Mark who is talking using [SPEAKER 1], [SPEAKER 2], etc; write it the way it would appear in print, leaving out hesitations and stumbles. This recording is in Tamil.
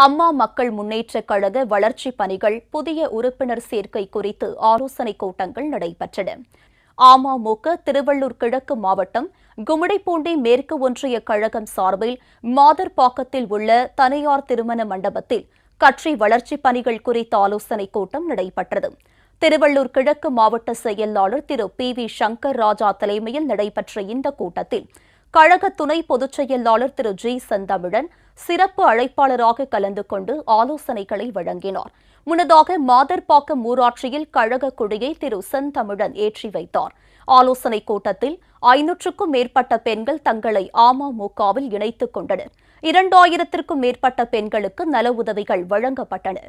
[SPEAKER 1] அம்மா மக்கள் முன்னேற்றக் கழக வளர்ச்சிப் பணிகள் புதிய உறுப்பினர் சேர்க்கை குறித்து ஆலோசனைக் கூட்டங்கள் நடைபெற்றன. அமமுக திருவள்ளூர் கிழக்கு மாவட்டம் கும்மிடிப்பூண்டி மேற்கு ஒன்றிய கழகம் சார்பில் மாதர்பாக்கத்தில் உள்ள தனியார் திருமண மண்டபத்தில் கட்சி வளர்ச்சிப் பணிகள் குறித்த ஆலோசனைக் கூட்டம் நடைபெற்றது. திருவள்ளூர் கிழக்கு மாவட்ட செயலாளர் திரு PV சங்கர் ராஜா தலைமையில் நடைபெற்ற இந்த கூட்டத்தில் கழக துணை பொதுச் செயலாளர் திரு G செந்தமிழன் சிறப்பு அழைப்பாளராக கலந்து கொண்டு ஆலோசனைகளை வழங்கினார். முன்னதாக மாதர்பாக்கம் ஊராட்சியில் கழக கொடியை திரு செந்தமிழன் ஏற்றி வைத்தார். ஆலோசனைக் கூட்டத்தில் 500க்கும் மேற்பட்ட பெண்கள் தங்களை அமமுகவில் இணைத்துக் கொண்டனர். 2000த்திற்கும் மேற்பட்ட பெண்களுக்கு நல உதவிகள் வழங்கப்பட்டன.